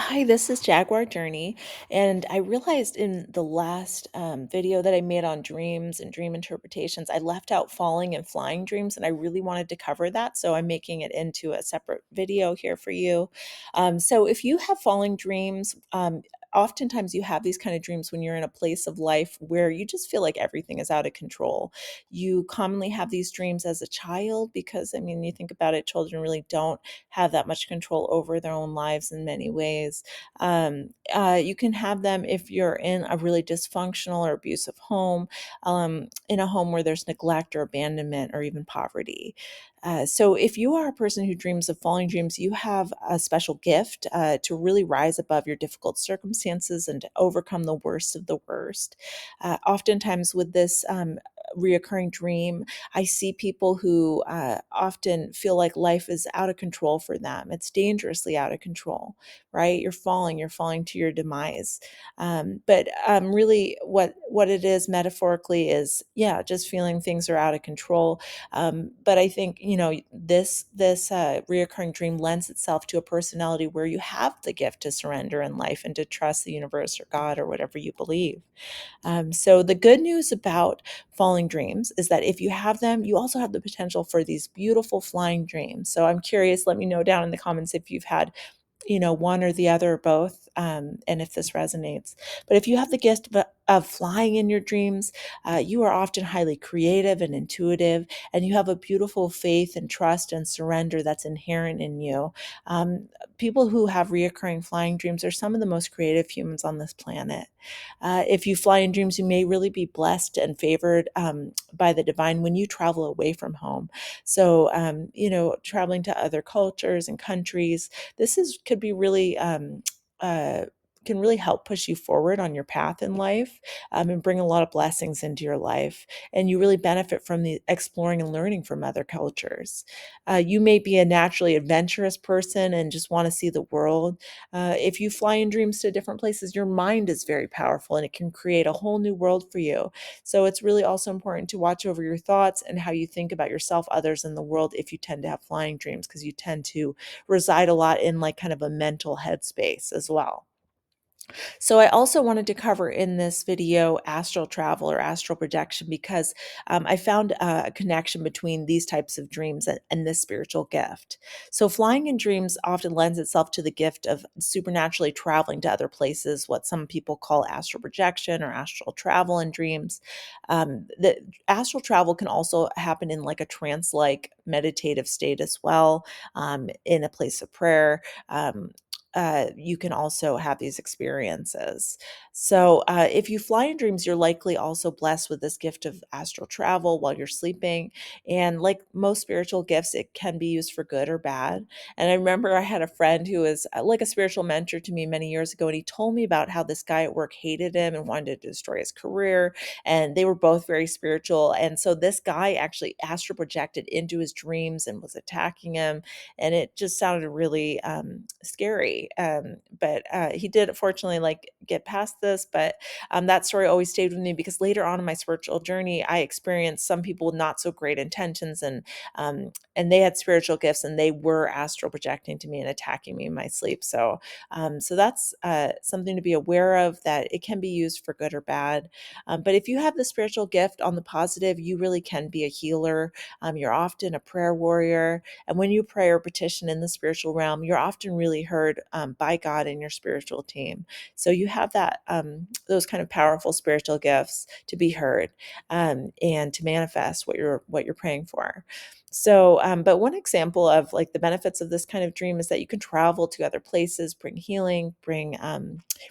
Hi, this is Jaguar Journey, and I realized in the last video that I made on dreams and dream interpretations, I left out falling and flying dreams, and I really wanted to cover that, so I'm making it into a separate video here for you. So if you have falling dreams, oftentimes you have these kind of dreams when you're in a place of life where you just feel like everything is out of control. You commonly have these dreams as a child because, I mean, you think about it, children really don't have that much control over their own lives in many ways. You can have them if you're in a really dysfunctional or abusive home, in a home where there's neglect or abandonment or even poverty. So, if you are a person who dreams of falling dreams, you have a special gift to really rise above your difficult circumstances and to overcome the worst of the worst. Oftentimes, with this reoccurring dream, I see people who often feel like life is out of control for them. It's dangerously out of control, right? You're falling to your demise. But really, what it is metaphorically is, yeah, just feeling things are out of control. But I think this reoccurring dream lends itself to a personality where you have the gift to surrender in life and to trust the universe or God or whatever you believe. So the good news about falling dreams is that if you have them, you also have the potential for these beautiful flying dreams. So I'm curious, let me know down in the comments if you've had one or the other or both, and if this resonates. But if you have the gift of flying in your dreams, you are often highly creative and intuitive, and you have a beautiful faith and trust and surrender that's inherent in you. People who have reoccurring flying dreams are some of the most creative humans on this planet. If you fly in dreams, you may really be blessed and favored by the divine when you travel away from home. So, traveling to other cultures and countries, this is could be really uh, can really help push you forward on your path in life, and bring a lot of blessings into your life. And you really benefit from the exploring and learning from other cultures. You may be a naturally adventurous person and just want to see the world. If you fly in dreams to different places, your mind is very powerful and it can create a whole new world for you. So it's really also important to watch over your thoughts and how you think about yourself, others, in the world if you tend to have flying dreams, because you tend to reside a lot in like kind of a mental headspace as well. So I also wanted to cover in this video astral travel or astral projection because I found a connection between these types of dreams and this spiritual gift. So flying in dreams often lends itself to the gift of supernaturally traveling to other places, what some people call astral projection or astral travel in dreams. The astral travel can also happen in like a trance-like meditative state as well, in a place of prayer. You can also have these experiences. So, if you fly in dreams, you're likely also blessed with this gift of astral travel while you're sleeping. And like most spiritual gifts, it can be used for good or bad. And I remember I had a friend who was like a spiritual mentor to me many years ago, and he told me about how this guy at work hated him and wanted to destroy his career. And they were both very spiritual. And so this guy actually astral projected into his dreams and was attacking him, and it just sounded really scary. But he did fortunately like get past this. But that story always stayed with me because later on in my spiritual journey, I experienced some people with not so great intentions, and they had spiritual gifts, and they were astral projecting to me and attacking me in my sleep. So that's something to be aware of, that it can be used for good or bad. But if you have the spiritual gift on the positive, you really can be a healer. You're often a prayer warrior, and when you pray or petition in the spiritual realm, you're often really heard by God and your spiritual team. So you have that those kind of powerful spiritual gifts to be heard, and to manifest what you're praying for. So, but one example of like the benefits of this kind of dream is that you can travel to other places, bring healing, bring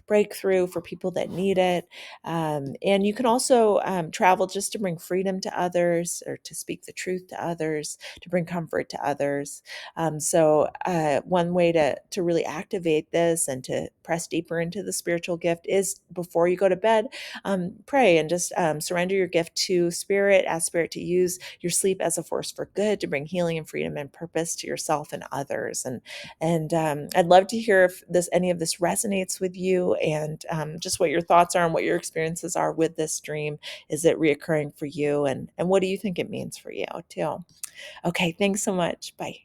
breakthrough for people that need it. And you can also travel just to bring freedom to others or to speak the truth to others, to bring comfort to others. So one way to really activate this and to press deeper into the spiritual gift is before you go to bed, pray and just surrender your gift to spirit, ask spirit to use your sleep as a force for good, to bring healing and freedom and purpose to yourself and others. And I'd love to hear if any of this resonates with you, and just what your thoughts are and what your experiences are with this dream. Is it reoccurring for you? And what do you think it means for you too? Okay, thanks so much. Bye.